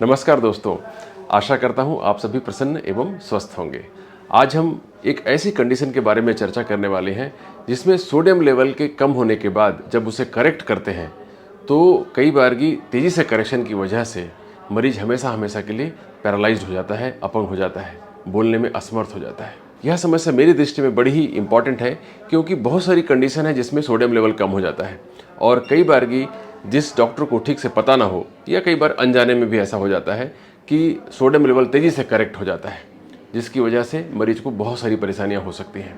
नमस्कार दोस्तों, आशा करता हूँ आप सभी प्रसन्न एवं स्वस्थ होंगे। आज हम एक ऐसी कंडीशन के बारे में चर्चा करने वाले हैं जिसमें सोडियम लेवल के कम होने के बाद जब उसे करेक्ट करते हैं तो कई बार की तेज़ी से करेक्शन की वजह से मरीज हमेशा के लिए पैरालाइज्ड हो जाता है, अपंग हो जाता है, बोलने में असमर्थ हो जाता है। यह समस्या मेरी दृष्टि में बड़ी ही इंपॉर्टेंट है क्योंकि बहुत सारी कंडीशन है जिसमें सोडियम लेवल कम हो जाता है और कई बार की जिस डॉक्टर को ठीक से पता ना हो या कई बार अनजाने में भी ऐसा हो जाता है कि सोडियम लेवल तेज़ी से करेक्ट हो जाता है, जिसकी वजह से मरीज को बहुत सारी परेशानियां हो सकती हैं।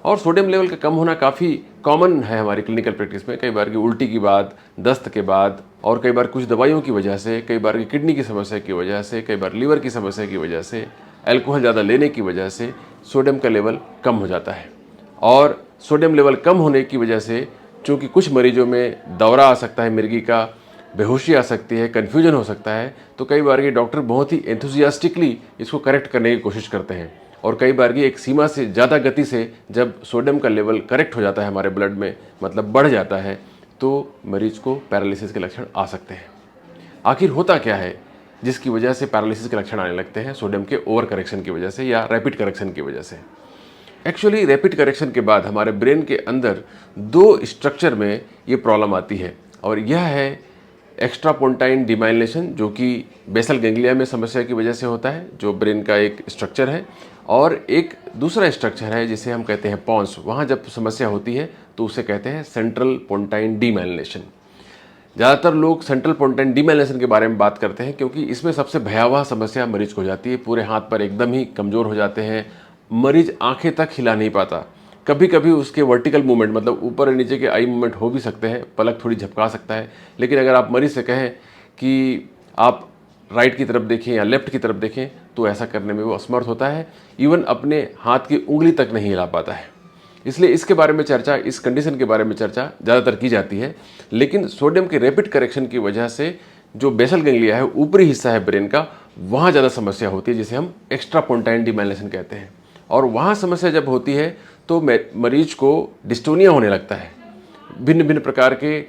और सोडियम लेवल का कम होना काफ़ी कॉमन है हमारी क्लिनिकल प्रैक्टिस में। कई बार की उल्टी के बाद, दस्त के बाद और कई बार कुछ दवाइयों की वजह से, कई बार की किडनी की समस्या की वजह से, कई बार लीवर की समस्या की वजह से, अल्कोहल ज़्यादा लेने की वजह से सोडियम का लेवल कम हो जाता है। और सोडियम लेवल कम होने की वजह से चूँकि कुछ मरीजों में दौरा आ सकता है मिर्गी का, बेहोशी आ सकती है, कन्फ्यूजन हो सकता है, तो कई बार के डॉक्टर बहुत ही एंथुजियास्टिकली इसको करेक्ट करने की कोशिश करते हैं। और कई बार की एक सीमा से ज़्यादा गति से जब सोडियम का लेवल करेक्ट हो जाता है हमारे ब्लड में, मतलब बढ़ जाता है, तो मरीज को पैरालिसिस के लक्षण आ सकते हैं। आखिर होता क्या है जिसकी वजह से पैरालिसिस के लक्षण आने लगते हैं? सोडियम के ओवर करेक्शन की वजह से या रैपिड करेक्शन की वजह से। एक्चुअली रैपिड करेक्शन के बाद हमारे ब्रेन के अंदर दो स्ट्रक्चर में ये प्रॉब्लम आती है और यह है एक्स्ट्रापोंटाइन डिमाइलिनेशन, जो कि बेसल गैंग्लिया में समस्या की वजह से होता है, जो ब्रेन का एक स्ट्रक्चर है। और एक दूसरा स्ट्रक्चर है जिसे हम कहते हैं पॉन्स, वहाँ जब समस्या होती है तो उसे कहते हैं सेंट्रल पोंटाइन डिमाइलिनेशन। ज़्यादातर लोग सेंट्रल पोंटाइन डिमाइलिनेशन के बारे में बात करते हैं क्योंकि इसमें सबसे भयावह समस्या मरीज को हो जाती है। पूरे हाथ पर एकदम ही कमज़ोर हो जाते हैं, मरीज आंखें तक हिला नहीं पाता। कभी कभी उसके वर्टिकल मूवमेंट, मतलब ऊपर और नीचे के आई मूवमेंट हो भी सकते हैं, पलक थोड़ी झपका सकता है, लेकिन अगर आप मरीज से कहें कि आप राइट की तरफ देखें या लेफ्ट की तरफ देखें तो ऐसा करने में वो असमर्थ होता है। इवन अपने हाथ की उंगली तक नहीं हिला पाता है। इसलिए इसके बारे में चर्चा, इस कंडीशन के बारे में चर्चा ज़्यादातर की जाती है। लेकिन सोडियम के रैपिड करेक्शन की वजह से जो बेसल गैंग्लिया है, ऊपरी हिस्सा है ब्रेन का, वहाँ ज़्यादा समस्या होती है जिसे हम एक्स्ट्रापोंटाइन डिमाइलिनेशन कहते हैं। और वहाँ समस्या जब होती है तो मरीज को डिस्टोनिया होने लगता है। भिन्न भिन्न प्रकार के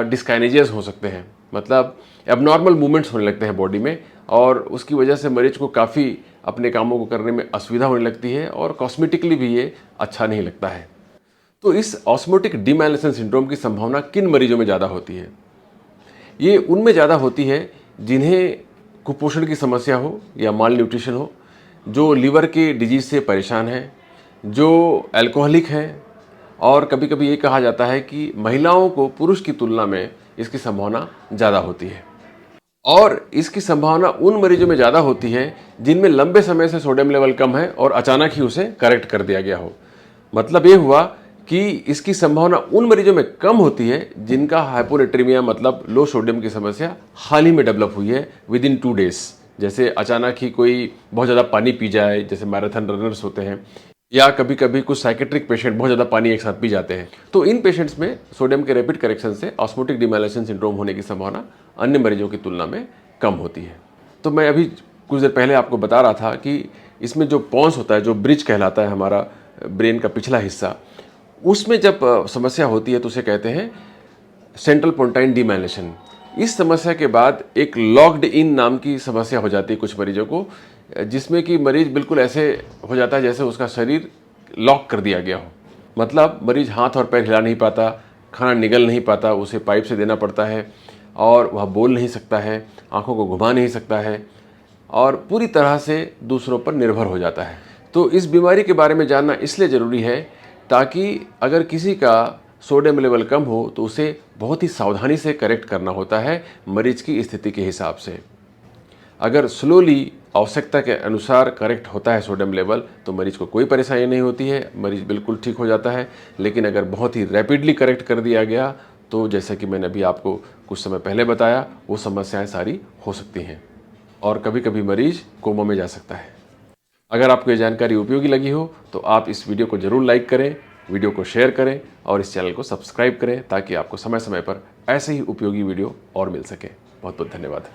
डिस्काइनेजियाज हो सकते हैं, मतलब एबनॉर्मल मूवमेंट्स होने लगते हैं बॉडी में और उसकी वजह से मरीज को काफ़ी अपने कामों को करने में असुविधा होने लगती है और कॉस्मेटिकली भी ये अच्छा नहीं लगता है। तो इस ऑस्मोटिक डिमाइलिनेशन सिंड्रोम की संभावना किन मरीजों में ज़्यादा होती है? ये उनमें ज़्यादा होती है जिन्हें कुपोषण की समस्या हो या माल न्यूट्रिशन हो, जो लीवर के डिजीज से परेशान हैं, जो अल्कोहलिक हैं, और कभी कभी ये कहा जाता है कि महिलाओं को पुरुष की तुलना में इसकी संभावना ज़्यादा होती है। और इसकी संभावना उन मरीजों में ज़्यादा होती है जिनमें लंबे समय से सोडियम लेवल कम है और अचानक ही उसे करेक्ट कर दिया गया हो। मतलब ये हुआ कि इसकी संभावना उन मरीजों में कम होती है जिनका हाइपोनेट्रीमिया, मतलब लो सोडियम की समस्या हाल ही में डेवलप हुई है विद इन 2 डेज। जैसे अचानक ही कोई बहुत ज़्यादा पानी पी जाए, जैसे मैराथन रनर्स होते हैं, या कभी कभी कुछ साइकेट्रिक पेशेंट बहुत ज़्यादा पानी एक साथ पी जाते हैं। तो इन पेशेंट्स में सोडियम के रैपिड करेक्शन से ऑस्मोटिक डिमाइलिनेशन सिंड्रोम होने की संभावना अन्य मरीजों की तुलना में कम होती है। तो मैं अभी कुछ देर पहले आपको बता रहा था कि इसमें जो पॉन्स होता है, जो ब्रिज कहलाता है हमारा ब्रेन का पिछला हिस्सा, उसमें जब समस्या होती है तो उसे कहते हैं सेंट्रल पोंटाइन डिमाइलिनेशन। इस समस्या के बाद एक लॉक्ड इन नाम की समस्या हो जाती है कुछ मरीजों को, जिसमें कि मरीज बिल्कुल ऐसे हो जाता है जैसे उसका शरीर लॉक कर दिया गया हो। मतलब मरीज हाथ और पैर हिला नहीं पाता, खाना निगल नहीं पाता, उसे पाइप से देना पड़ता है, और वह बोल नहीं सकता है, आंखों को घुमा नहीं सकता है और पूरी तरह से दूसरों पर निर्भर हो जाता है। तो इस बीमारी के बारे में जानना इसलिए ज़रूरी है ताकि अगर किसी का सोडियम लेवल कम हो तो उसे बहुत ही सावधानी से करेक्ट करना होता है मरीज की स्थिति के हिसाब से। अगर स्लोली आवश्यकता के अनुसार करेक्ट होता है सोडियम लेवल तो मरीज को कोई परेशानी नहीं होती है, मरीज बिल्कुल ठीक हो जाता है। लेकिन अगर बहुत ही रैपिडली करेक्ट कर दिया गया तो जैसा कि मैंने अभी आपको कुछ समय पहले बताया, वो समस्याएं सारी हो सकती हैं और कभी कभी मरीज कोमा में जा सकता है। अगर आपको ये जानकारी उपयोगी लगी हो तो आप इस वीडियो को ज़रूर लाइक करें, वीडियो को शेयर करें और इस चैनल को सब्सक्राइब करें ताकि आपको समय समय पर ऐसे ही उपयोगी वीडियो और मिल सके। बहुत बहुत धन्यवाद।